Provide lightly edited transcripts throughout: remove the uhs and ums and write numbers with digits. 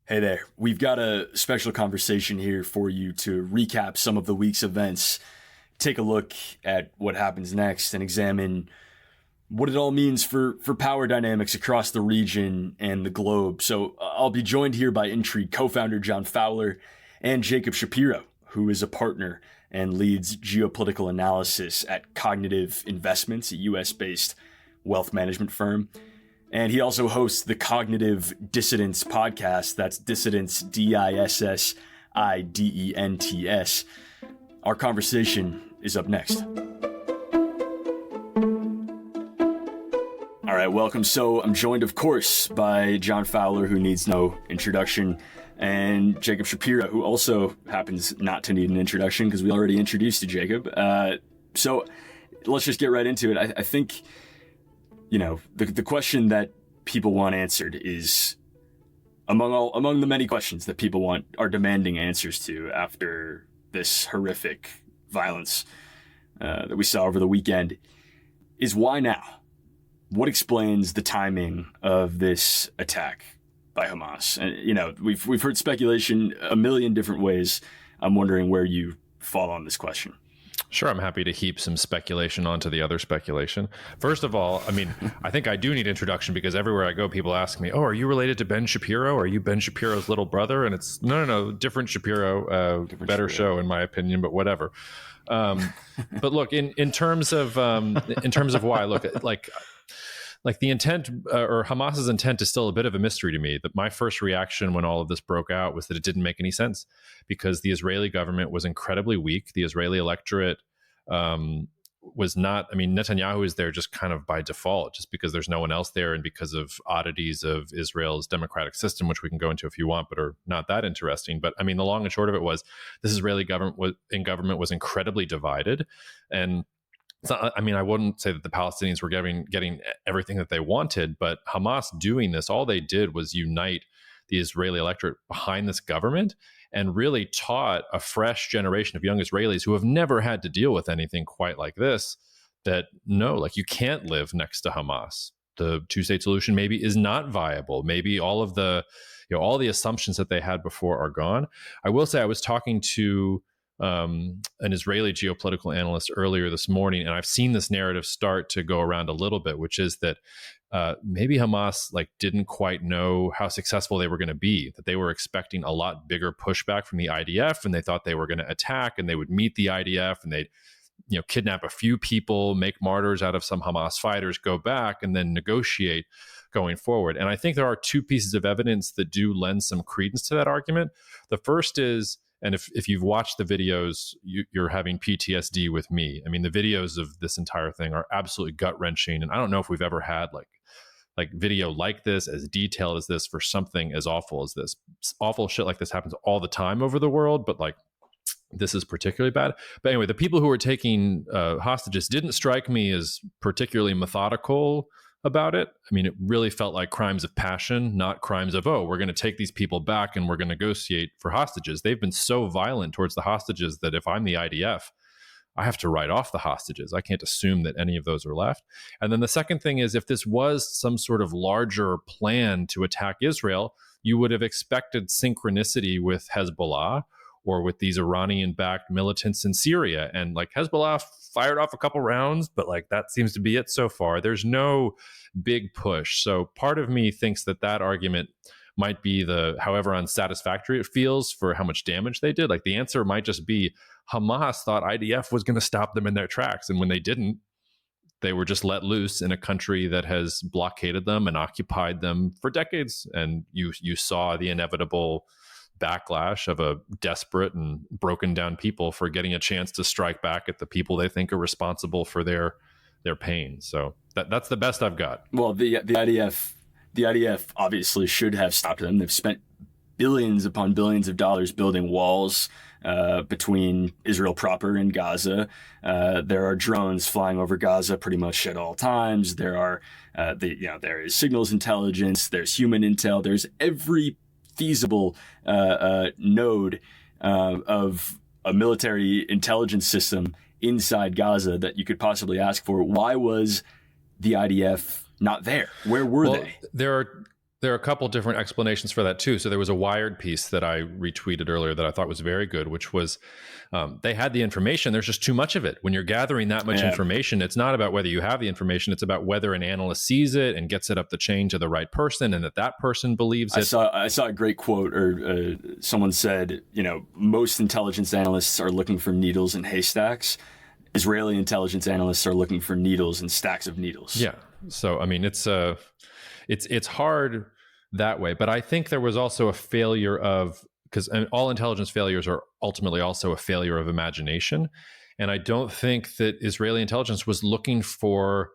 Hey there. We've got a special conversation here for you to recap some of the week's events, take a look at what happens next, and examine what it all means for power dynamics across the region and the globe. So I'll be joined here by Intrigue co-founder John Fowler and Jacob Shapiro, who is a partner and leads geopolitical analysis at Cognitive Investments, a US-based wealth management firm. And he also hosts the Cognitive Dissidence podcast. That's Dissidence, Dissidents. Our conversation is up next. All right, welcome. So I'm joined, of course, by John Fowler, who needs no introduction, and Jacob Shapiro, who also happens not to need an introduction because we already introduced you, Jacob. So let's just get right into it. I think... You know, the question that people want answered is among the many questions that people are demanding answers to after this horrific violence that we saw over the weekend is why now? What explains the timing of this attack by Hamas? And you know, we've heard speculation a million different ways. I'm wondering where you fall on this question. Sure, I'm happy to heap some speculation onto the other speculation. First of all, I mean, I think I do need introduction because everywhere I go, people ask me, "Oh, are you related to Ben Shapiro? Are you Ben Shapiro's little brother?" And it's no, different Shapiro, better show in my opinion, but whatever. But look, in terms of why, look, like the intent or Hamas's intent is still a bit of a mystery to me. That my first reaction when all of this broke out was that it didn't make any sense because the Israeli government was incredibly weak. The Israeli electorate was not, I mean, Netanyahu is there just kind of by default, just because there's no one else there and because of oddities of Israel's democratic system, which we can go into if you want, but are not that interesting. But I mean, the long and short of it was this Israeli government was incredibly divided. And I mean, I wouldn't say that the Palestinians were getting everything that they wanted, but Hamas doing this, all they did was unite the Israeli electorate behind this government and really taught a fresh generation of young Israelis who have never had to deal with anything quite like this, that no, like you can't live next to Hamas. The two-state solution maybe is not viable. Maybe all of the, all the assumptions that they had before are gone. I will say I was talking to an Israeli geopolitical analyst earlier this morning, and I've seen this narrative start to go around a little bit, which is that maybe Hamas didn't quite know how successful they were going to be, that they were expecting a lot bigger pushback from the IDF, and they thought they were going to attack and they would meet the IDF and they'd kidnap a few people, make martyrs out of some Hamas fighters, go back and then negotiate going forward. And I think there are two pieces of evidence that do lend some credence to that argument. The first is, and if you've watched the videos, you're having PTSD with me. I mean, the videos of this entire thing are absolutely gut-wrenching. And I don't know if we've ever had like video like this, as detailed as this, for something as awful as this. Awful shit like this happens all the time over the world, but this is particularly bad. But anyway, the people who were taking hostages didn't strike me as particularly methodical about it. I mean, it really felt like crimes of passion, not crimes of, oh, we're going to take these people back and we're going to negotiate for hostages. They've been so violent towards the hostages that if I'm the IDF, I have to write off the hostages. I can't assume that any of those are left. And then the second thing is, if this was some sort of larger plan to attack Israel, you would have expected synchronicity with Hezbollah or with these Iranian-backed militants in Syria. And Hezbollah fired off a couple rounds, but that seems to be it so far. There's no big push. So part of me thinks that argument might be however unsatisfactory it feels for how much damage they did. The answer might just be Hamas thought IDF was going to stop them in their tracks. And when they didn't, they were just let loose in a country that has blockaded them and occupied them for decades. And you saw the inevitable backlash of a desperate and broken down people for getting a chance to strike back at the people they think are responsible for their pain. So that's the best I've got. Well, the IDF obviously should have stopped them. They've spent billions upon billions of dollars building walls between Israel proper and Gaza. There are drones flying over Gaza pretty much at all times. There are there is signals intelligence. There's human intel. There's every feasible node of a military intelligence system inside Gaza that you could possibly ask for. Why was the IDF not there? Where were they? There are There are a couple different explanations for that too. So there was a Wired piece that I retweeted earlier that I thought was very good, which was they had the information. There's just too much of it. When you're gathering that much information, it's not about whether you have the information. It's about whether an analyst sees it and gets it up the chain to the right person, and that person believes it. I saw a great quote, or someone said, most intelligence analysts are looking for needles in haystacks. Israeli intelligence analysts are looking for needles in stacks of needles. Yeah. So I mean, it's hard that way, but I think there was also a failure of, because all intelligence failures are ultimately also a failure of imagination, and I don't think that Israeli intelligence was looking for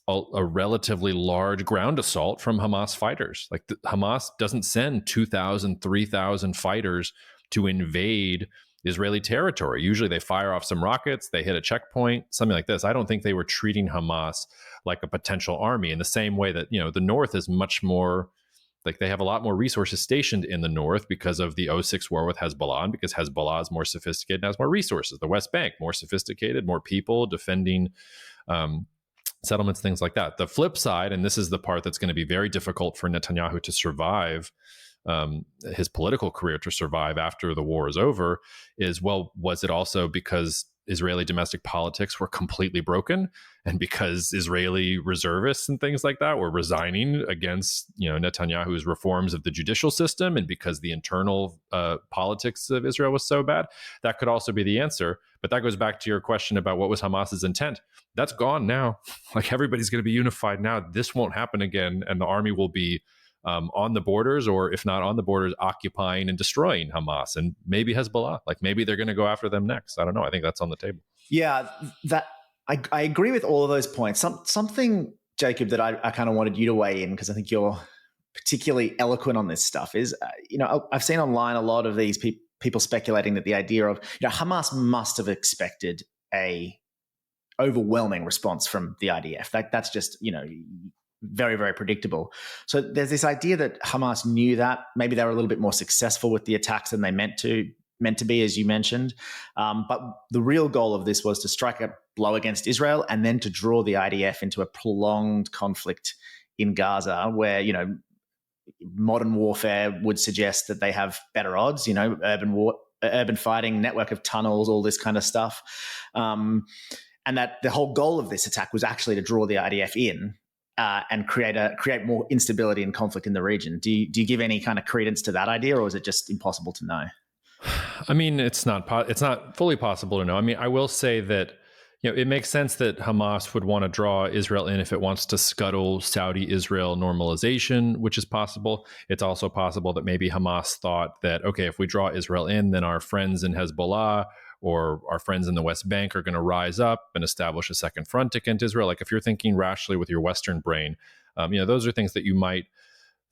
a relatively large ground assault from Hamas fighters. Like Hamas doesn't send 2,000, 3,000 fighters to invade Israeli territory. Usually they fire off some rockets, they hit a checkpoint, something like this. I don't think they were treating Hamas like a potential army in the same way that, the North is much more, like they have a lot more resources stationed in the North because of the 06 war with Hezbollah, and because Hezbollah is more sophisticated and has more resources. The West Bank, more sophisticated, more people defending settlements, things like that. The flip side, and this is the part that's going to be very difficult for Netanyahu to survive, his political career to survive after the war is over, is, well, was it also because Israeli domestic politics were completely broken, and because Israeli reservists and things like that were resigning against Netanyahu's reforms of the judicial system, and because the internal politics of Israel was so bad? That could also be the answer. But that goes back to your question about what was Hamas's intent. That's gone now. Like, everybody's going to be unified now. This won't happen again, and the army will be on the borders, or if not on the borders, occupying and destroying Hamas and maybe Hezbollah. Like, maybe they're going to go after them next. I don't know. I think that's on the table. Yeah, that I agree with all of those points. Something, Jacob, that I kind of wanted you to weigh in, because I think you're particularly eloquent on this stuff, is, I've seen online a lot of these people speculating that the idea of, Hamas must have expected a overwhelming response from the IDF. That's just, very, very predictable. So there's this idea that Hamas knew that. Maybe they were a little bit more successful with the attacks than they meant to be, as you mentioned. But the real goal of this was to strike a blow against Israel, and then to draw the IDF into a prolonged conflict in Gaza, where, modern warfare would suggest that they have better odds, urban fighting, network of tunnels, all this kind of stuff. And that the whole goal of this attack was actually to draw the IDF in, and create more instability and conflict in the region. Do you give any kind of credence to that idea, or is it just impossible to know? I mean, it's not fully possible to know. I mean, I will say that it makes sense that Hamas would want to draw Israel in if it wants to scuttle Saudi-Israel normalization, which is possible. It's also possible that maybe Hamas thought that, okay, if we draw Israel in, then our friends in Hezbollah or our friends in the West Bank are going to rise up and establish a second front against Israel. Like, if you're thinking rationally with your Western brain, those are things that you might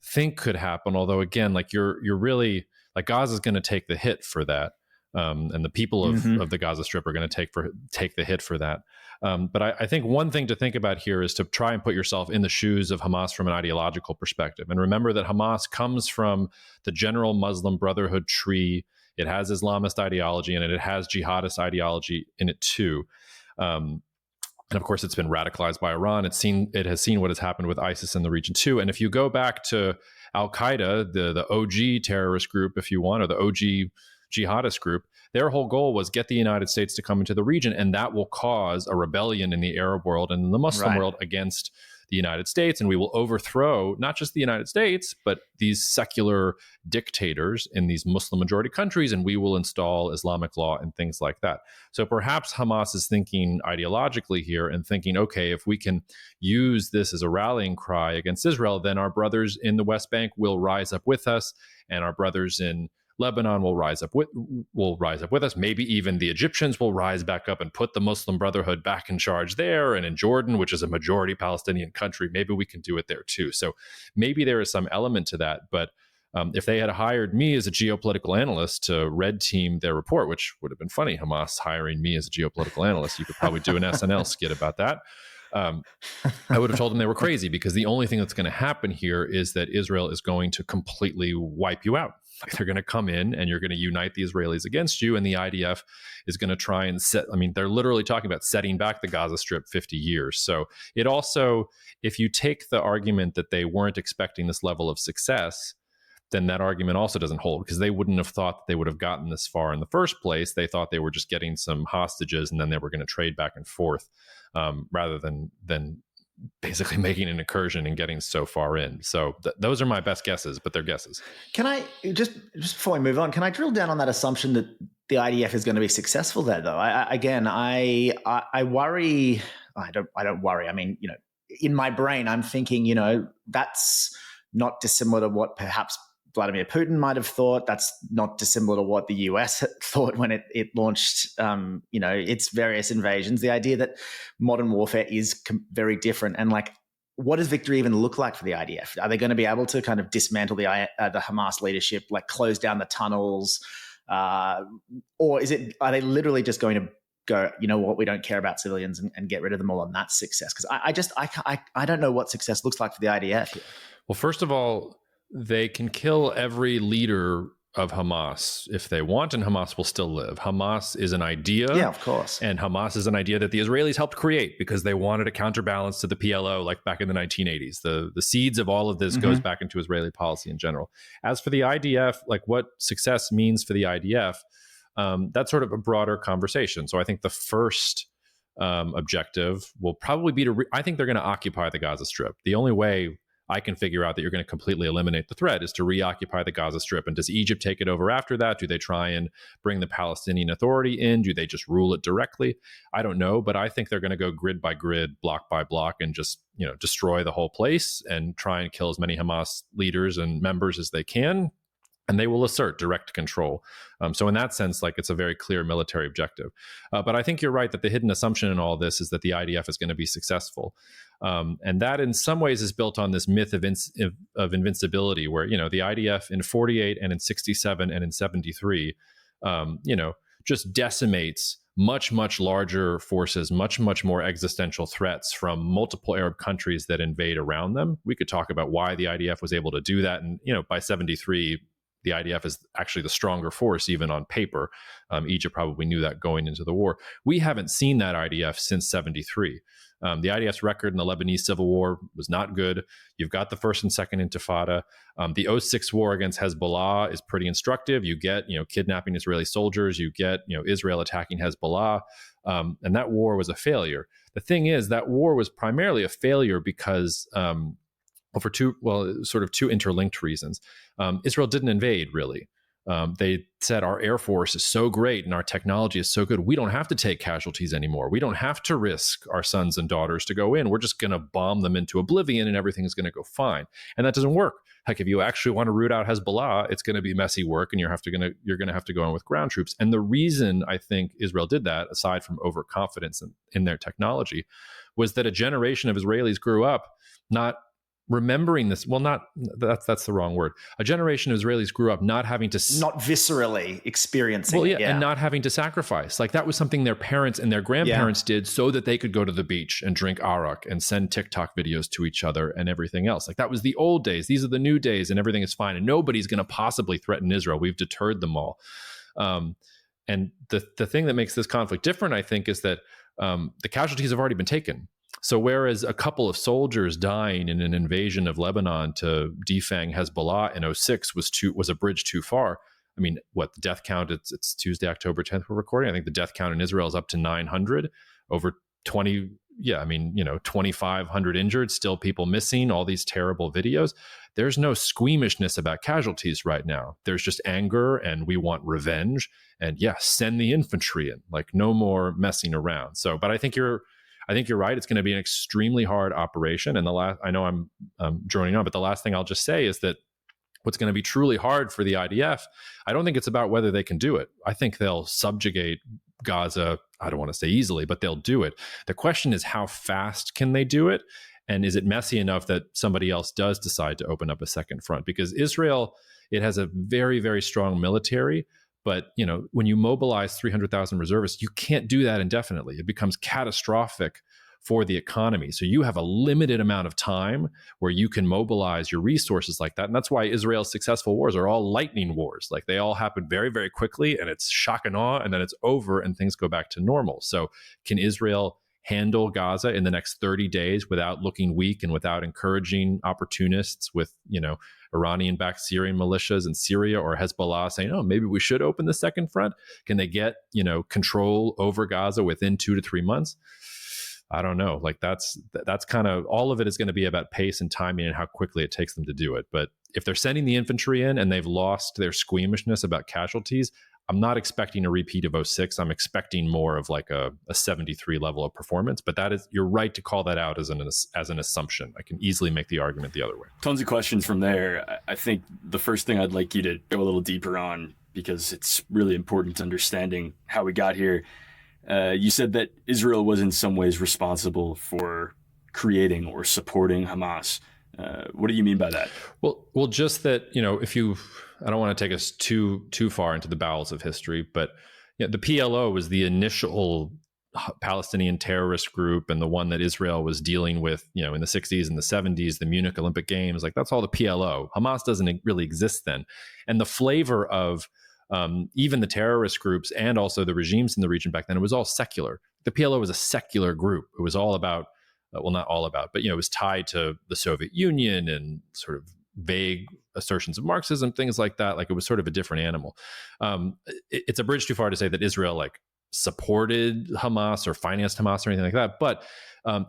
think could happen. Although, again, like you're really, like, Gaza's going to take the hit for that. And the people of the Gaza Strip are going to take the hit for that. But I think one thing to think about here is to try and put yourself in the shoes of Hamas from an ideological perspective. And remember that Hamas comes from the general Muslim Brotherhood tree. It has Islamist ideology in it. It has jihadist ideology in it too. And of course, it's been radicalized by Iran. It has seen what has happened with ISIS in the region too. And if you go back to Al-Qaeda, the OG terrorist group, if you want, or the OG jihadist group, their whole goal was get the United States to come into the region, and that will cause a rebellion in the Arab world and in the Muslim world against the United States, and we will overthrow not just the United States, but these secular dictators in these Muslim majority countries, and we will install Islamic law and things like that. So perhaps Hamas is thinking ideologically here and thinking, okay, if we can use this as a rallying cry against Israel, then our brothers in the West Bank will rise up with us, and our brothers in Lebanon will rise up with us. Maybe even the Egyptians will rise back up and put the Muslim Brotherhood back in charge there. And in Jordan, which is a majority Palestinian country, maybe we can do it there too. So maybe there is some element to that. But if they had hired me as a geopolitical analyst to red team their report, which would have been funny, Hamas hiring me as a geopolitical analyst, you could probably do an SNL skit about that. I would have told them they were crazy, because the only thing that's going to happen here is that Israel is going to completely wipe you out. Like, they're going to come in and you're going to unite the Israelis against you, and the IDF is going to try and they're literally talking about setting back the Gaza Strip 50 years. So it also, if you take the argument that they weren't expecting this level of success, then that argument also doesn't hold, because they wouldn't have thought that they would have gotten this far in the first place. They thought they were just getting some hostages and then they were going to trade back and forth, rather than basically making an incursion and getting so far in. So those are my best guesses, but they're guesses. Can I just before we move on, can I drill down on that assumption that the IDF is going to be successful there, though? I worry. I don't worry. I mean, in my brain, I'm thinking, that's not dissimilar to what perhaps Vladimir Putin might have thought. That's not dissimilar to what the US thought when it launched, its various invasions. The idea that modern warfare is very different, and what does victory even look like for the IDF? Are they going to be able to kind of dismantle the Hamas leadership, close down the tunnels, or are they literally just going to go, we don't care about civilians and get rid of them all, and that's success? Because I don't know what success looks like for the IDF here. Well, first of all, they can kill every leader of Hamas if they want, and Hamas will still live. Hamas is an idea. Yeah, of course. And Hamas is an idea that the Israelis helped create because they wanted a counterbalance to the PLO, back in the 1980s. The seeds of all of this goes back into Israeli policy in general. As for the IDF, what success means for the IDF, that's sort of a broader conversation. So I think the first objective will probably be I think they're going to occupy the Gaza Strip. The only way I can figure out that you're going to completely eliminate the threat is to reoccupy the Gaza Strip. And does Egypt take it over after that? Do they try and bring the Palestinian Authority in? Do they just rule it directly? I don't know, but I think they're going to go grid by grid, block by block, and just, destroy the whole place and try and kill as many Hamas leaders and members as they can. And they will assert direct control. So in that sense, it's a very clear military objective. But I think you're right that the hidden assumption in all this is that the IDF is going to be successful. And that in some ways is built on this myth of invincibility, where, the IDF in 48 and in 67 and in 73, just decimates much, much larger forces, much, much more existential threats from multiple Arab countries that invade around them. We could talk about why the IDF was able to do that. And, by 73, the IDF is actually the stronger force, even on paper. Egypt probably knew that going into the war. We haven't seen that IDF since 73. The IDF's record in the Lebanese civil war was not good. You've got the first and second intifada. The 06 war against Hezbollah is pretty instructive. You get, kidnapping Israeli soldiers. You get, Israel attacking Hezbollah. And that war was a failure. The thing is, that war was primarily a failure because for two interlinked reasons. Israel didn't invade, really. They said, our Air Force is so great and our technology is so good, we don't have to take casualties anymore. We don't have to risk our sons and daughters to go in. We're just going to bomb them into oblivion and everything's going to go fine. And that doesn't work. Heck, if you actually want to root out Hezbollah, it's going to be messy work, and you're going to have to go in with ground troops. And the reason I think Israel did that, aside from overconfidence in their technology, was that a generation of Israelis grew up not remembering this. Well, that's the wrong word. A generation of Israelis grew up not having to not viscerally experiencing it, and not having to sacrifice. That was something their parents and their grandparents did so that they could go to the beach and drink arak and send TikTok videos to each other and everything else. That was the old days. These are the new days, and everything is fine, and nobody's going to possibly threaten Israel. We've deterred them all. And the thing that makes this conflict different, I think, is that the casualties have already been taken. So whereas a couple of soldiers dying in an invasion of Lebanon to defang Hezbollah in 06 was a bridge too far. I mean, the death count, it's Tuesday, October 10th we're recording. I think the death count in Israel is up to 900, over 2,500 injured, still people missing, all these terrible videos. There's no squeamishness about casualties right now. There's just anger, and we want revenge. And send the infantry in, no more messing around. So, but I think you're right. It's going to be an extremely hard operation. And I know I'm droning on, but the last thing I'll just say is that what's going to be truly hard for the IDF, I don't think it's about whether they can do it. I think they'll subjugate Gaza. I don't want to say easily, but they'll do it. The question is, how fast can they do it? And is it messy enough that somebody else does decide to open up a second front? Because Israel, it has a very, very strong military. But, when you mobilize 300,000 reservists, you can't do that indefinitely. It becomes catastrophic for the economy. So you have a limited amount of time where you can mobilize your resources like that. And that's why Israel's successful wars are all lightning wars. Like they all happen very, very quickly, and it's shock and awe, and then it's over and things go back to normal. So can Israel handle Gaza in the next 30 days without looking weak and without encouraging opportunists with, Iranian-backed Syrian militias in Syria or Hezbollah saying, oh, maybe we should open the second front? Can they get, control over Gaza within 2 to 3 months? I don't know. Like that's kind of all of it is going to be about pace and timing and how quickly it takes them to do it. But if they're sending the infantry in and they've lost their squeamishness about casualties, I'm not expecting a repeat of 06. I'm expecting more of like a 73 level of performance, but you're right to call that out as an assumption. I can easily make the argument the other way. Tons of questions from there. I think the first thing I'd like you to go a little deeper on, because it's really important to understanding how we got here. You said that Israel was in some ways responsible for creating or supporting Hamas. What do you mean by that? Well, just that, I don't want to take us too far into the bowels of history, but the PLO was the initial Palestinian terrorist group and the one that Israel was dealing with, in the 60s and the 70s, the Munich Olympic Games, like that's all the PLO. Hamas doesn't really exist then. And the flavor of even the terrorist groups and also the regimes in the region back then, it was all secular. The PLO was a secular group. It was all about, not all about, but it was tied to the Soviet Union and sort of vague assertions of Marxism, things like that. Like it was sort of a different animal. It's a bridge too far to say that Israel like supported Hamas or financed Hamas or anything like that. But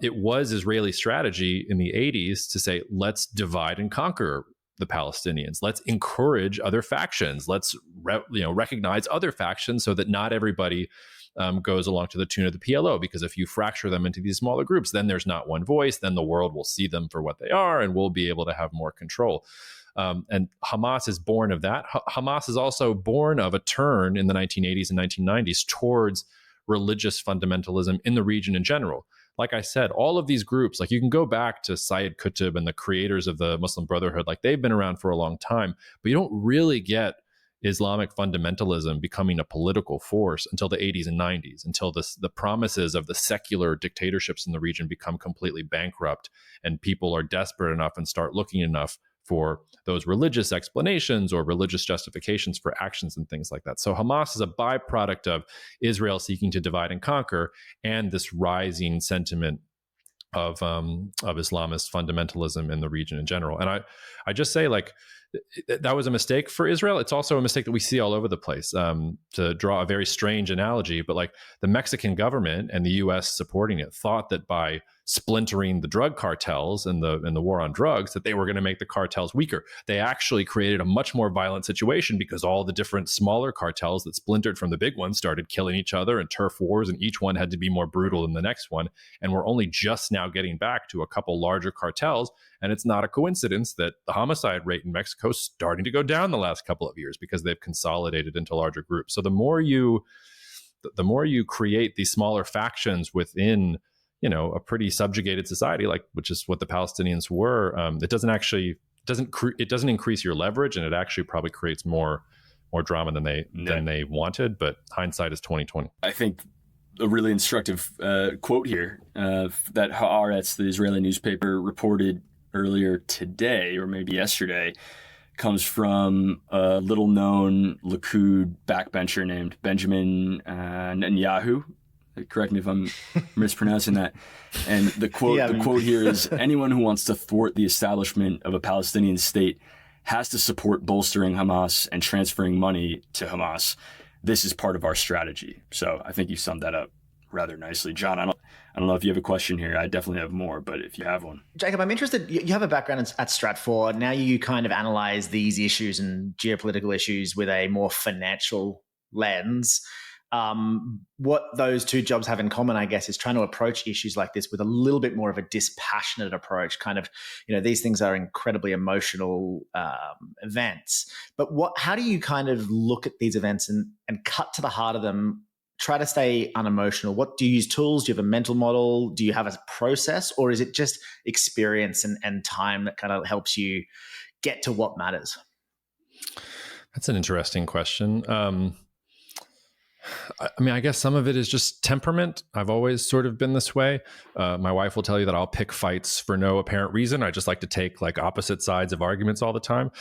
it was Israeli strategy in the 80s to say, let's divide and conquer the Palestinians. Let's encourage other factions. Let's recognize other factions so that not everybody goes along to the tune of the PLO, because if you fracture them into these smaller groups, then there's not one voice, then the world will see them for what they are and we'll be able to have more control. And Hamas is born of that. Hamas is also born of a turn in the 1980s and 1990s towards religious fundamentalism in the region in general. Like I said, all of these groups, like you can go back to Sayyid Qutb and the creators of the Muslim Brotherhood, like they've been around for a long time, but you don't really get Islamic fundamentalism becoming a political force until the 80s and 90s, until the promises of the secular dictatorships in the region become completely bankrupt and people are desperate enough and start looking enough for those religious explanations or religious justifications for actions and things like that. So Hamas is a byproduct of Israel seeking to divide and conquer and this rising sentiment of Islamist fundamentalism in the region in general. And I just say, like, that was a mistake for Israel. It's also a mistake that we see all over the place. To draw a very strange analogy, but like the Mexican government and the U.S. supporting it thought that by splintering the drug cartels and the war on drugs, that they were going to make the cartels weaker. They actually created a much more violent situation because all the different smaller cartels that splintered from the big ones started killing each other and turf wars, and each one had to be more brutal than the next one. And we're only just now getting back to a couple larger cartels. And it's not a coincidence that the homicide rate in Mexico is starting to go down the last couple of years because they've consolidated into larger groups. So the more you create these smaller factions within, a pretty subjugated society, like which is what the Palestinians were, it doesn't increase your leverage, and it actually probably creates more drama than they wanted. But hindsight is 2020. I think a really instructive quote here that Haaretz, the Israeli newspaper, reported earlier today, or maybe yesterday, comes from a little-known Likud backbencher named Benjamin Netanyahu. Correct me if I'm mispronouncing that. And the quote here is, anyone who wants to thwart the establishment of a Palestinian state has to support bolstering Hamas and transferring money to Hamas. This is part of our strategy. So I think you summed that up rather nicely. John, I don't know if you have a question here. I definitely have more, but if you have one. Jacob, I'm interested. You have a background at Stratfor. Now you kind of analyze these issues and geopolitical issues with a more financial lens. What those two jobs have in common, I guess, is trying to approach issues like this with a little bit more of a dispassionate approach. Kind of, these things are incredibly emotional events. But how do you kind of look at these events and cut to the heart of them? Try to stay unemotional. What do you use? Tools? Do you have a mental model? Do you have a process, or is it just experience and time that kind of helps you get to what matters? That's an interesting question. I mean, I guess some of it is just temperament. I've always sort of been this way. My wife will tell you that I'll pick fights for no apparent reason. I just like to take like opposite sides of arguments all the time.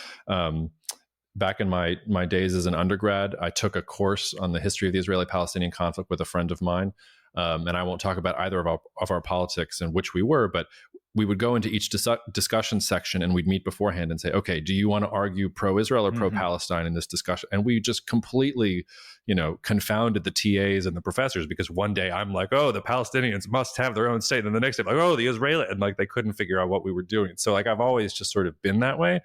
Back in my days as an undergrad, I took a course on the history of the Israeli-Palestinian conflict with a friend of mine. And I won't talk about either of our politics and which we were, but we would go into each discussion section and we'd meet beforehand and say, okay, do you want to argue pro-Israel or pro-Palestine in this discussion? And we just completely, confounded the TAs and the professors, because one day I'm like, oh, the Palestinians must have their own state. And the next day, I'm like, oh, the Israeli, and like they couldn't figure out what we were doing. So like I've always just sort of been that way.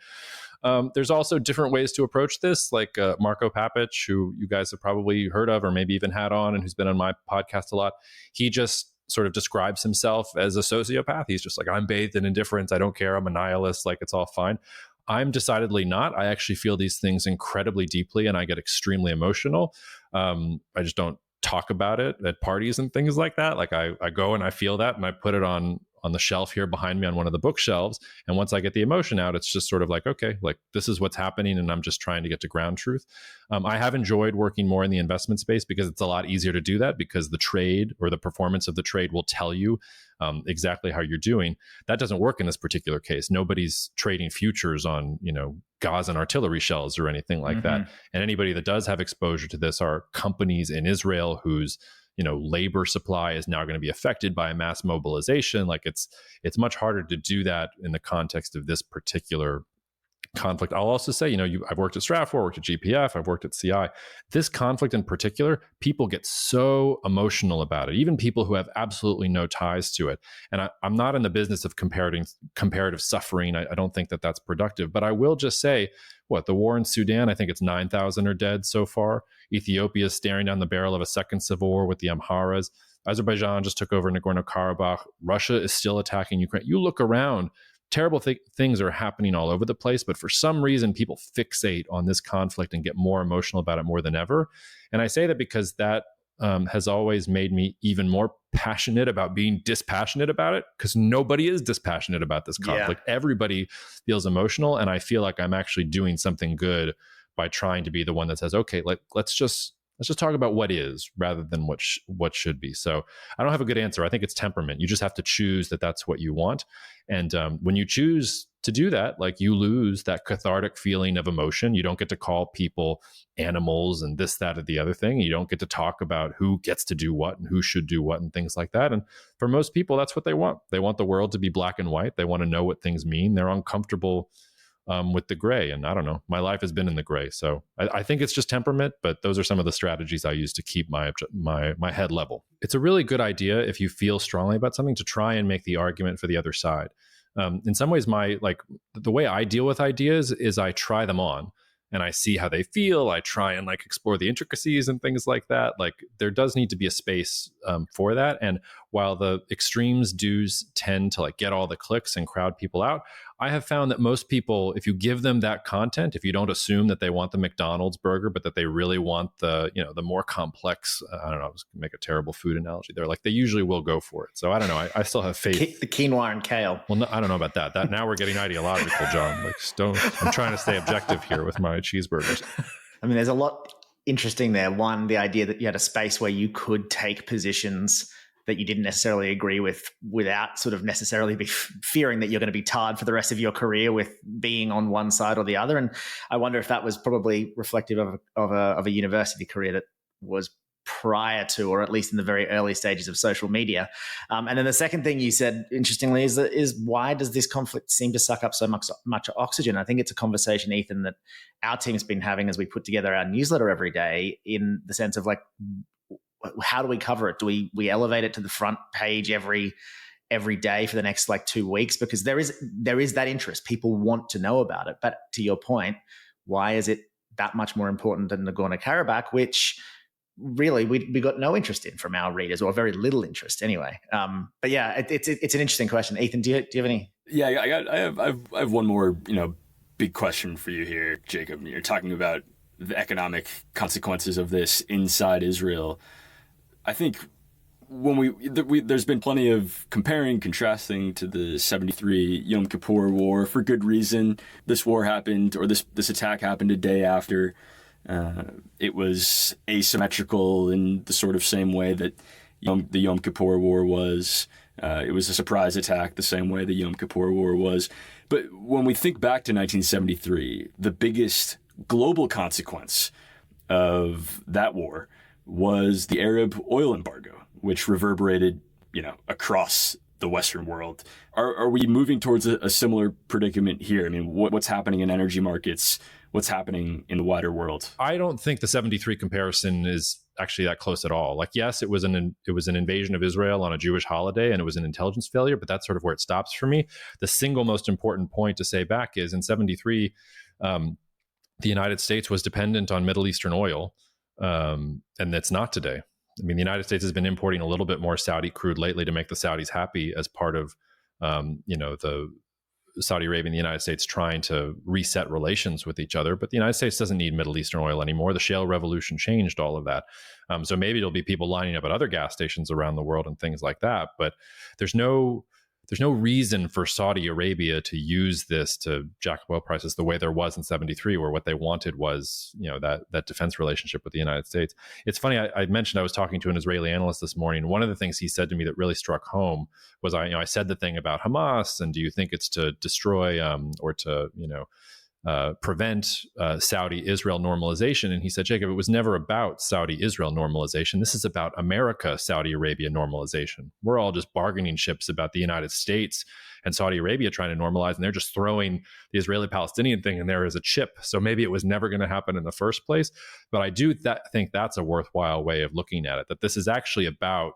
There's also different ways to approach this, like Marco Papich, who you guys have probably heard of or maybe even had on and who's been on my podcast a lot. He just sort of describes himself as a sociopath. He's just like, I'm bathed in indifference. I don't care. I'm a nihilist. Like, it's all fine. I'm decidedly not. I actually feel these things incredibly deeply and I get extremely emotional. I just don't talk about it at parties and things like that. Like I go and I feel that and I put it on the shelf here behind me on one of the bookshelves. And once I get the emotion out, it's just sort of like, okay, like this is what's happening and I'm just trying to get to ground truth. I have enjoyed working more in the investment space because it's a lot easier to do that, because the trade or the performance of the trade will tell you exactly how you're doing. That doesn't work in this particular case. Nobody's trading futures on, Gaza and artillery shells or anything like that. And anybody that does have exposure to this are companies in Israel whose labor supply is now going to be affected by a mass mobilization. Like it's much harder to do that in the context of this particular conflict. I'll also say, I've worked at Stratfor, worked at GPF, I've worked at CI. This conflict in particular, people get so emotional about it, even people who have absolutely no ties to it. And I'm not in the business of comparative suffering. I don't think that that's productive, but I will just say, the war in Sudan, I think it's 9,000 are dead so far. Ethiopia is staring down the barrel of a second civil war with the Amharas. Azerbaijan just took over Nagorno-Karabakh. Russia is still attacking Ukraine. You look around, terrible things are happening all over the place, but for some reason, people fixate on this conflict and get more emotional about it more than ever. And I say that because that has always made me even more passionate about being dispassionate about it, because nobody is dispassionate about this conflict. Yeah. Everybody feels emotional, and I feel like I'm actually doing something good by trying to be the one that says, okay, let's just talk about what is rather than what should be. So I don't have a good answer. I think it's temperament. You just have to choose that that's what you want. And when you choose to do that, like, you lose that cathartic feeling of emotion. You don't get to call people animals and this, that, or the other thing. You don't get to talk about who gets to do what and who should do what and things like that. And for most people, that's what they want. They want the world to be black and white. They want to know what things mean. They're uncomfortable with the gray. And I don't know, my life has been in the gray. So I think it's just temperament, but those are some of the strategies I use to keep my head level. It's a really good idea, if you feel strongly about something, to try and make the argument for the other side. In some ways, the way I deal with ideas is I try them on and I see how they feel. I try and explore the intricacies and things like that. There does need to be a space for that. And while the extremes do tend to get all the clicks and crowd people out, I have found that most people, if you give them that content, if you don't assume that they want the McDonald's burger, but that they really want the more complex, I don't know, I was gonna make a terrible food analogy there. They usually will go for it. So I don't know. I still have faith. The quinoa and kale. Well, no, I don't know about that. That now we're getting ideological, John. I'm trying to stay objective here with my cheeseburgers. I mean, there's a lot interesting there. One, the idea that you had a space where you could take positions that you didn't necessarily agree with without sort of necessarily be fearing that you're going to be tarred for the rest of your career with being on one side or the other. And I wonder if that was probably reflective of a university career that was prior to, or at least in the very early stages of social media. And then the second thing you said, interestingly, is why does this conflict seem to suck up so much oxygen? I think it's a conversation, Ethan, that our team's been having as we put together our newsletter every day, in the sense of how do we cover it? Do we elevate it to the front page every day for the next 2 weeks? Because there is that interest. People want to know about it. But to your point, why is it that much more important than Nagorno-Karabakh, which really we got no interest in from our readers, or very little interest anyway? But yeah, it's an interesting question. Ethan, do you have any? Yeah, I have one more big question for you here, Jacob. You're talking about the economic consequences of this inside Israel. I think there's been plenty of comparing, contrasting to the 73 Yom Kippur War for good reason. This war happened, or this attack happened a day after It was asymmetrical in the sort of same way that the Yom Kippur War was. It was a surprise attack the same way the Yom Kippur War was. But when we think back to 1973, the biggest global consequence of that war was the Arab oil embargo, which reverberated, across the Western world. Are we moving towards a similar predicament here? I mean, what's happening in energy markets? What's happening in the wider world? I don't think the 73 comparison is actually that close at all. Like, yes, it was an invasion of Israel on a Jewish holiday, and it was an intelligence failure, but that's sort of where it stops for me. The single most important point to say back is in 73, the United States was dependent on Middle Eastern oil, and that's not today. I mean, the United States has been importing a little bit more Saudi crude lately to make the Saudis happy as part of, the Saudi Arabia and the United States trying to reset relations with each other. But the United States doesn't need Middle Eastern oil anymore. The shale revolution changed all of that. So maybe it'll be people lining up at other gas stations around the world and things like that. But there's no reason for Saudi Arabia to use this to jack up oil prices the way there was in 73, where what they wanted was, that defense relationship with the United States. It's funny, I mentioned I was talking to an Israeli analyst this morning. One of the things he said to me that really struck home was, I said the thing about Hamas, and do you think it's to destroy or to, prevent Saudi-Israel normalization? And he said, Jacob, it was never about Saudi-Israel normalization. This is about America-Saudi Arabia normalization. We're all just bargaining chips about the United States and Saudi Arabia trying to normalize, and they're just throwing the Israeli-Palestinian thing in there as a chip. So maybe it was never going to happen in the first place. But I do think that's a worthwhile way of looking at it, that this is actually about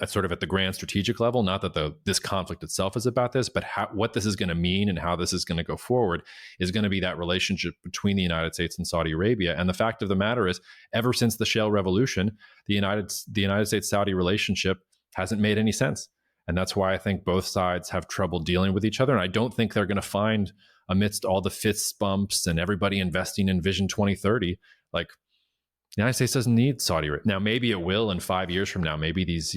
sort of at the grand strategic level, not that this conflict itself is about this, but what this is going to mean and how this is going to go forward is going to be that relationship between the United States and Saudi Arabia. And the fact of the matter is, ever since the shale revolution, the United States-Saudi relationship hasn't made any sense. And that's why I think both sides have trouble dealing with each other. And I don't think they're going to find, amidst all the fist bumps and everybody investing in Vision 2030, like, the United States doesn't need Saudi Arabia. Now, maybe it will in 5 years from now. Maybe these,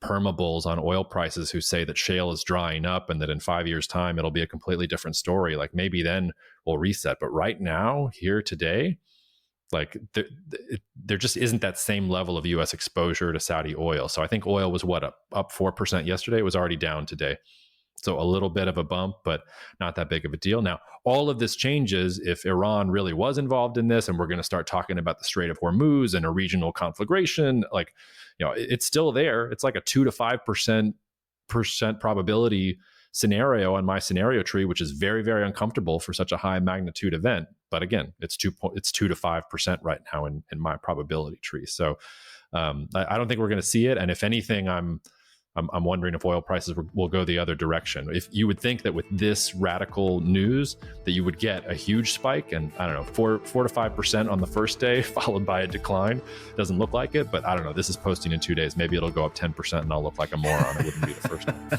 permabulls on oil prices who say that shale is drying up and that in 5 years' time, it'll be a completely different story. Like, maybe then we'll reset. But right now, here today, like, there just isn't that same level of U.S. exposure to Saudi oil. So I think oil was up 4% yesterday. It was already down today. So a little bit of a bump, but not that big of a deal. Now, all of this changes if Iran really was involved in this, and we're going to start talking about the Strait of Hormuz and a regional conflagration. Like, it's still there. It's like a 2 to 5% probability scenario on my scenario tree, which is very, very uncomfortable for such a high magnitude event. But again, it's 2 to 5% right now in my probability tree. So I don't think we're going to see it. And if anything, I'm wondering if oil prices will go the other direction. If you would think that with this radical news that you would get a huge spike, and I don't know, 4 to 5% on the first day, followed by a decline. Doesn't look like it, but I don't know. This is posting in 2 days. Maybe it'll go up 10% and I'll look like a moron. It wouldn't be the first time.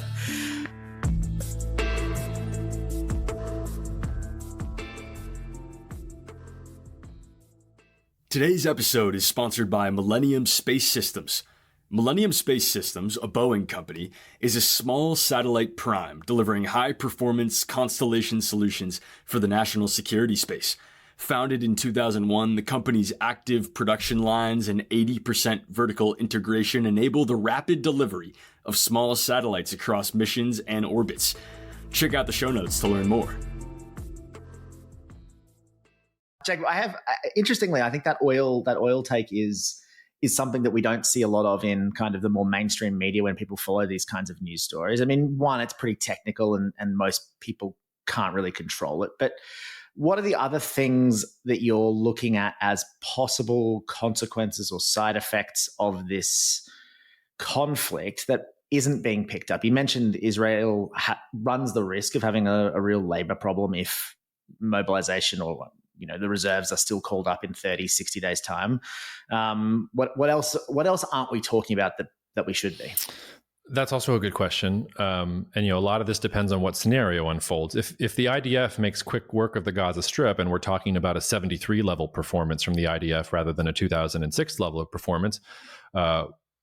Today's episode is sponsored by Millennium Space Systems. Millennium Space Systems, a Boeing company, is a small satellite prime delivering high-performance constellation solutions for the national security space. Founded in 2001, the company's active production lines and 80% vertical integration enable the rapid delivery of small satellites across missions and orbits. Check out the show notes to learn more. Jacob, interestingly, I think that oil take is something that we don't see a lot of in kind of the more mainstream media when people follow these kinds of news stories. I mean, one, it's pretty technical and most people can't really control it. But what are the other things that you're looking at as possible consequences or side effects of this conflict that isn't being picked up? You mentioned Israel runs the risk of having a real labor problem if mobilization or the reserves are still called up in 30, 60 days time. What else aren't we talking about that we should be? That's also a good question. And a lot of this depends on what scenario unfolds. If the IDF makes quick work of the Gaza Strip, and we're talking about a 73 level performance from the IDF rather than a 2006 level of performance,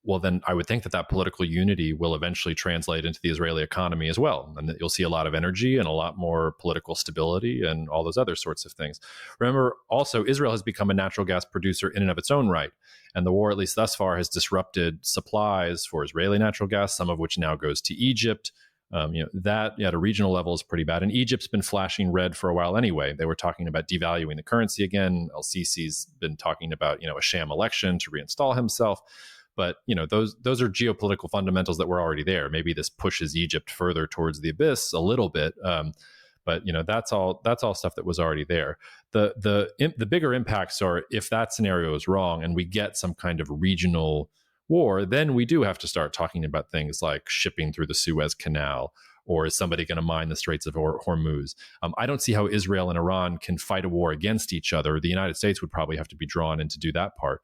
well, then I would think that political unity will eventually translate into the Israeli economy as well. And that you'll see a lot of energy and a lot more political stability and all those other sorts of things. Remember, also, Israel has become a natural gas producer in and of its own right. And the war, at least thus far, has disrupted supplies for Israeli natural gas, some of which now goes to Egypt. That at a regional level is pretty bad. And Egypt's been flashing red for a while anyway. They were talking about devaluing the currency again. El-Sisi's been talking about, a sham election to reinstall himself. But, those are geopolitical fundamentals that were already there. Maybe this pushes Egypt further towards the abyss a little bit. But that's all stuff that was already there. The bigger impacts are if that scenario is wrong and we get some kind of regional war, then we do have to start talking about things like shipping through the Suez Canal, or is somebody going to mine the Straits of Hormuz? I don't see how Israel and Iran can fight a war against each other. The United States would probably have to be drawn in to do that part.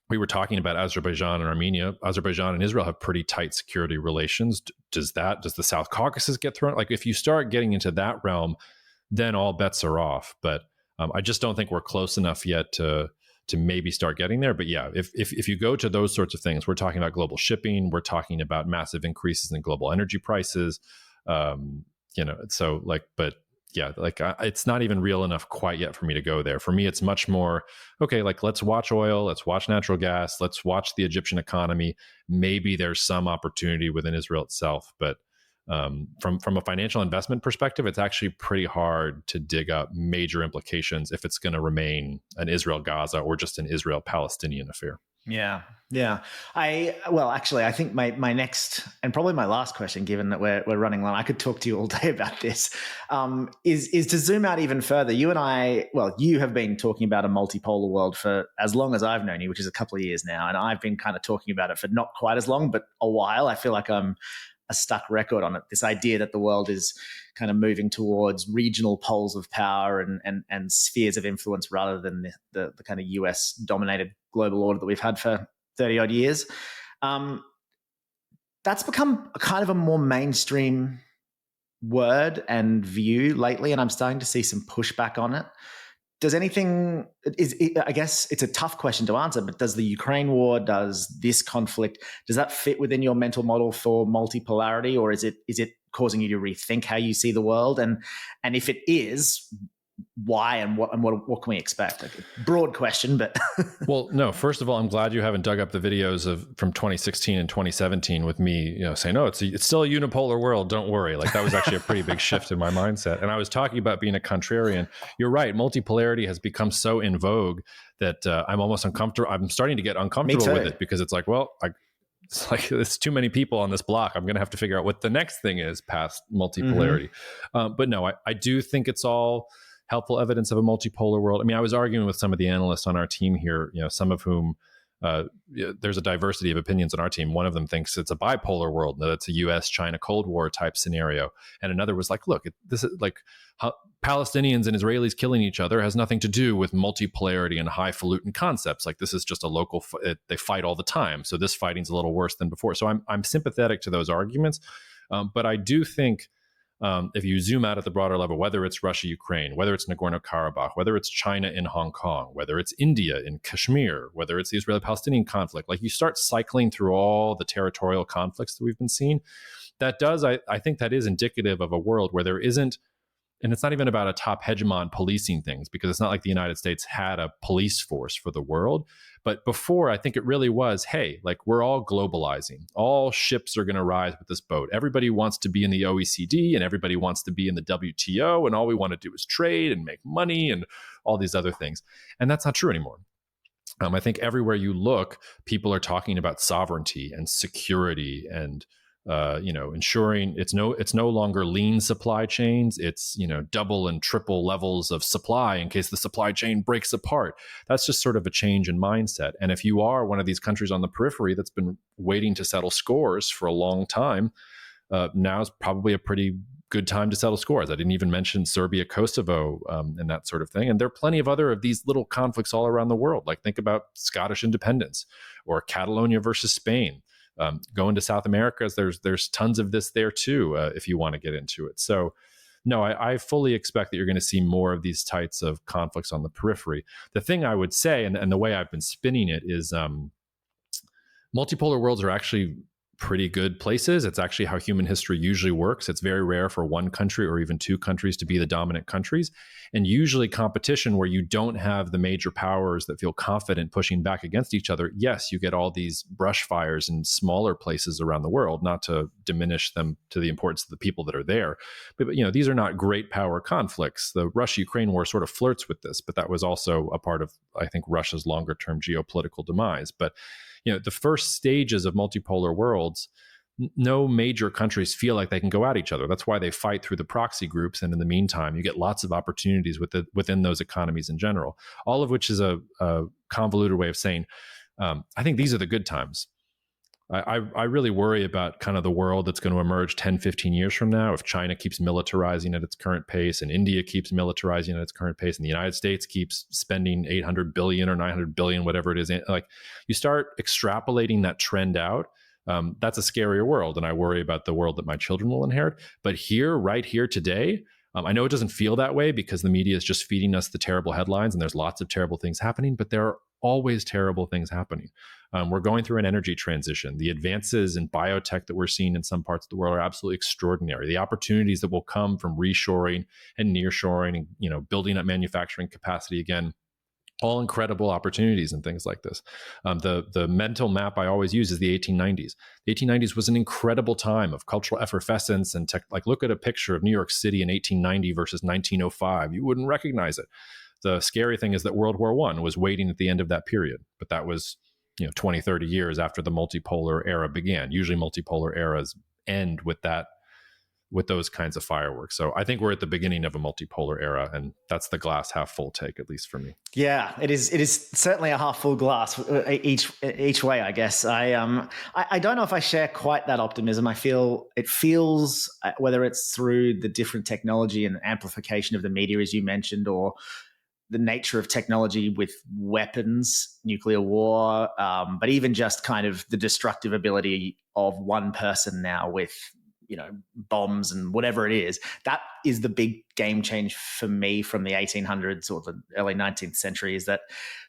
We were talking about Azerbaijan and Armenia. Azerbaijan and Israel have pretty tight security relations. Does the South Caucasus get thrown? Like, if you start getting into that realm, then all bets are off. But I just don't think we're close enough yet to maybe start getting there. But yeah, if you go to those sorts of things, we're talking about global shipping, we're talking about massive increases in global energy prices. It's not even real enough quite yet for me to go there. For me, it's much more, okay, like, let's watch oil, let's watch natural gas, let's watch the Egyptian economy. Maybe there's some opportunity within Israel itself, but from a financial investment perspective, it's actually pretty hard to dig up major implications if it's going to remain an Israel-Gaza or just an Israel-Palestinian affair. Yeah. I think my next and probably my last question, given that we're running long, I could talk to you all day about this, is to zoom out even further. You and I, you have been talking about a multipolar world for as long as I've known you, which is a couple of years now, and I've been kind of talking about it for not quite as long, but a while. I feel like I'm a stuck record on it. This idea that the world is kind of moving towards regional poles of power and spheres of influence rather than the kind of US dominated global order that we've had for 30 odd years. That's become a kind of a more mainstream word and view lately, and I'm starting to see some pushback on it. I guess it's a tough question to answer, but does the Ukraine war, does this conflict, does that fit within your mental model for multipolarity, or is it causing you to rethink how you see the world? And if it is, why and what can we expect? Like, a broad question, but well, no. First of all, I'm glad you haven't dug up the videos from 2016 and 2017 with me, saying, "No, it's still a unipolar world. Don't worry." Like, that was actually a pretty big shift in my mindset. And I was talking about being a contrarian. You're right. Multipolarity has become so in vogue that I'm almost uncomfortable. I'm starting to get uncomfortable with it, because it's like, there's too many people on this block. I'm going to have to figure out what the next thing is past multipolarity. But no, I do think it's all helpful evidence of a multipolar world. I mean, I was arguing with some of the analysts on our team here, some of whom there's a diversity of opinions on our team. One of them thinks it's a bipolar world, that it's a US-China Cold War type scenario. And another was like, look, this is like Palestinians and Israelis killing each other has nothing to do with multipolarity and highfalutin concepts. Like, this is just a local, they fight all the time. So this fighting's a little worse than before. So I'm sympathetic to those arguments. But I do think, if you zoom out at the broader level, whether it's Russia, Ukraine, whether it's Nagorno-Karabakh, whether it's China in Hong Kong, whether it's India in Kashmir, whether it's the Israeli-Palestinian conflict, like, you start cycling through all the territorial conflicts that we've been seeing, I think that is indicative of a world where there isn't, and it's not even about a top hegemon policing things, because it's not like the United States had a police force for the world. But before, I think it really was, hey, like, we're all globalizing. All ships are going to rise with this boat. Everybody wants to be in the OECD and everybody wants to be in the WTO, and all we want to do is trade and make money and all these other things. And that's not true anymore. I think everywhere you look, people are talking about sovereignty and security and ensuring it's no longer lean supply chains. It's, double and triple levels of supply in case the supply chain breaks apart. That's just sort of a change in mindset. And if you are one of these countries on the periphery that's been waiting to settle scores for a long time, now is probably a pretty good time to settle scores. I didn't even mention Serbia, Kosovo, and that sort of thing. And there are plenty of other of these little conflicts all around the world. Like, think about Scottish independence or Catalonia versus Spain. Going to South America, there's tons of this there too, if you want to get into it. So no, I fully expect that you're going to see more of these types of conflicts on the periphery. The thing I would say, and the way I've been spinning it, is multipolar worlds are actually pretty good places. It's actually how human history usually works. It's very rare for one country or even two countries to be the dominant countries. And usually competition where you don't have the major powers that feel confident pushing back against each other. Yes, you get all these brush fires in smaller places around the world, not to diminish them to the importance of the people that are there. But these are not great power conflicts. The Russia-Ukraine war sort of flirts with this, but that was also a part of, I think, Russia's longer term geopolitical demise. But the first stages of multipolar worlds, no major countries feel like they can go at each other. That's why they fight through the proxy groups. And in the meantime, you get lots of opportunities within those economies in general, all of which is a convoluted way of saying, I think these are the good times. I really worry about kind of the world that's going to emerge 10, 15 years from now if China keeps militarizing at its current pace and India keeps militarizing at its current pace and the United States keeps spending 800 billion or 900 billion, whatever it is. Like, you start extrapolating that trend out. That's a scarier world. And I worry about the world that my children will inherit. But right here today, I know it doesn't feel that way because the media is just feeding us the terrible headlines and there's lots of terrible things happening, but there are always terrible things happening. We're going through an energy transition. The advances in biotech that we're seeing in some parts of the world are absolutely extraordinary. The opportunities that will come from reshoring and nearshoring and building up manufacturing capacity again, all incredible opportunities and things like this. The mental map I always use is the 1890s. The 1890s was an incredible time of cultural effervescence and tech. Like, look at a picture of New York City in 1890 versus 1905. You wouldn't recognize it. The scary thing is that World War I was waiting at the end of that period, but that was 20, 30 years after the multipolar era began. Usually multipolar eras end with those kinds of fireworks. So I think we're at the beginning of a multipolar era, and that's the glass half full take, at least for me. Yeah, it is certainly a half full glass each way, I guess. I don't know if I share quite that optimism. I feel it feels, whether it's through the different technology and amplification of the media, as you mentioned, or the nature of technology with weapons, nuclear war, but even just kind of the destructive ability of one person now with bombs and whatever it is. That is the big game change for me from the 1800s or the early 19th century, is that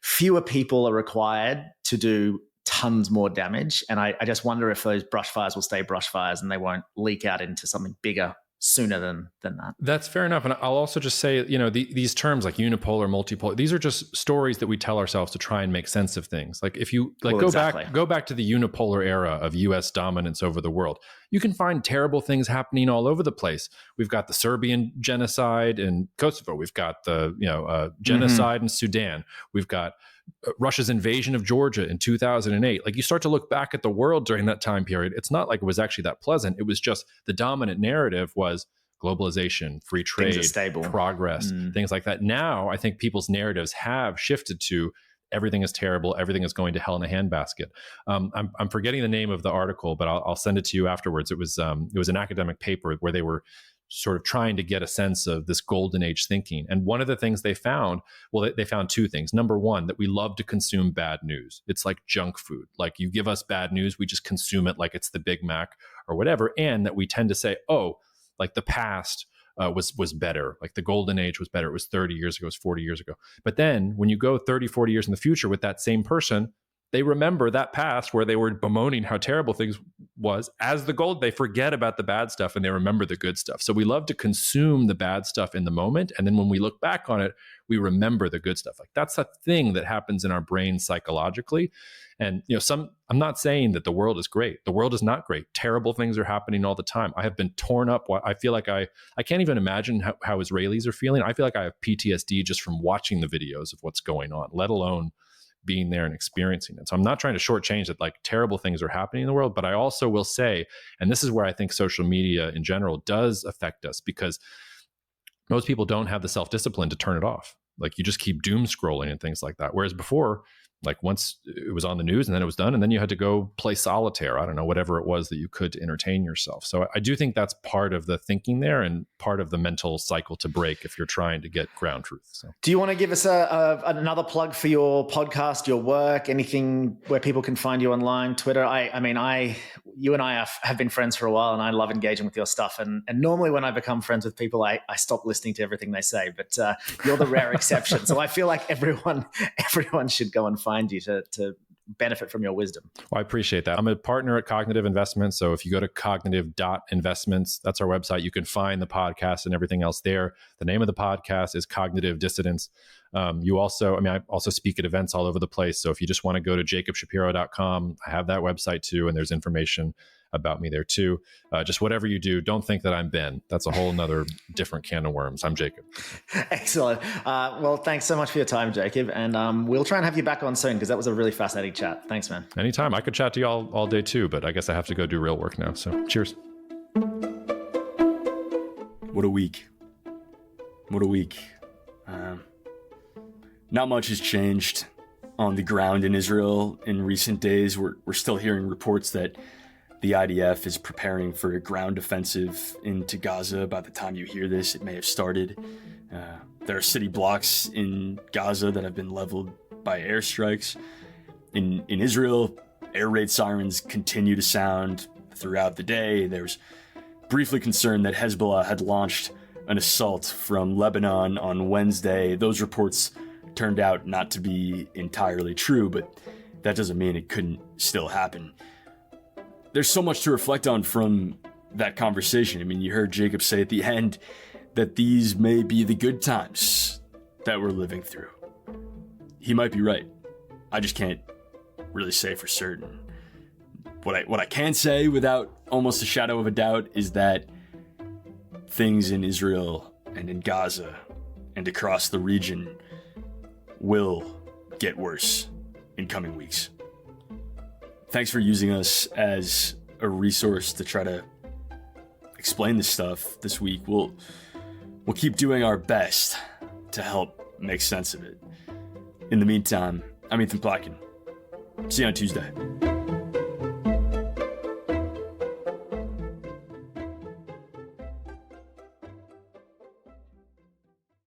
fewer people are required to do tons more damage. And I just wonder if those brush fires will stay brush fires and they won't leak out into something bigger sooner than that. That's fair enough. And I'll also just say, these terms like unipolar, multipolar, these are just stories that we tell ourselves to try and make sense of things. Like, if you go back to the unipolar era of US dominance over the world, you can find terrible things happening all over the place. We've got the Serbian genocide in Kosovo. We've got the genocide in Sudan. We've got Russia's invasion of Georgia in 2008. Like, you start to look back at the world during that time period, it's not like it was actually that pleasant. It was just the dominant narrative was globalization, free trade, progress, things like that. Now, I think people's narratives have shifted to everything is terrible, everything is going to hell in a handbasket. I'm forgetting the name of the article, but I'll send it to you afterwards. It was an academic paper where they were sort of trying to get a sense of this golden age thinking. And one of the things they found, they found two things. Number one, that we love to consume bad news. It's like junk food. Like, you give us bad news, we just consume it like it's the Big Mac or whatever. And that we tend to say, oh, like the past was better. Like, the golden age was better. It was 30 years ago, it was 40 years ago. But then when you go 30, 40 years in the future with that same person, they remember that past where they were bemoaning how terrible things was as the gold. They forget about the bad stuff and they remember the good stuff. So we love to consume the bad stuff in the moment. And then when we look back on it, we remember the good stuff. Like, that's a thing that happens in our brain psychologically. And, I'm not saying that the world is great. The world is not great. Terrible things are happening all the time. I have been torn up. I feel like I can't even imagine how Israelis are feeling. I feel like I have PTSD just from watching the videos of what's going on, let alone being there and experiencing it. So I'm not trying to shortchange that like terrible things are happening in the world, but I also will say, and this is where I think social media in general does affect us, because most people don't have the self-discipline to turn it off. Like, you just keep doom scrolling and things like that. Whereas before, like, once it was on the news and then it was done, and then you had to go play solitaire, I don't know, whatever it was that you could to entertain yourself. So I do think that's part of the thinking there and part of the mental cycle to break if you're trying to get ground truth. So, do you want to give us another plug for your podcast, your work, anything where people can find you online, Twitter? You and I have been friends for a while, and I love engaging with your stuff. And normally when I become friends with people, I stop listening to everything they say, but you're the rare exception. So I feel like everyone should go and find you to benefit from your wisdom. Well, I appreciate that. I'm a partner at Cognitive Investments. So if you go to cognitive.investments, that's our website. You can find the podcast and everything else there. The name of the podcast is Cognitive Dissidence. I also speak at events all over the place. So if you just want to go to jacobshapiro.com, I have that website too. And there's information about me there too. Just whatever you do, don't think that I'm Ben. That's a whole nother different can of worms. I'm Jacob. Excellent. Well, thanks so much for your time, Jacob. And we'll try and have you back on soon because that was a really fascinating chat. Thanks, man. Anytime. I could chat to you all day too, but I guess I have to go do real work now. So cheers. What a week. What a week. Not much has changed on the ground in Israel in recent days. We're still hearing reports that the IDF is preparing for a ground offensive into Gaza. By the time you hear this, it may have started. There are city blocks in Gaza that have been leveled by airstrikes. In Israel, air raid sirens continue to sound throughout the day. There was briefly concern that Hezbollah had launched an assault from Lebanon on Wednesday. Those reports turned out not to be entirely true, but that doesn't mean it couldn't still happen. There's so much to reflect on from that conversation. I mean, you heard Jacob say at the end that these may be the good times that we're living through. He might be right. I just can't really say for certain. What I can say without almost a shadow of a doubt is that things in Israel and in Gaza and across the region will get worse in coming weeks. Thanks for using us as a resource to try to explain this stuff this week. We'll keep doing our best to help make sense of it. In the meantime, I'm Ethan Plotkin. See you on Tuesday.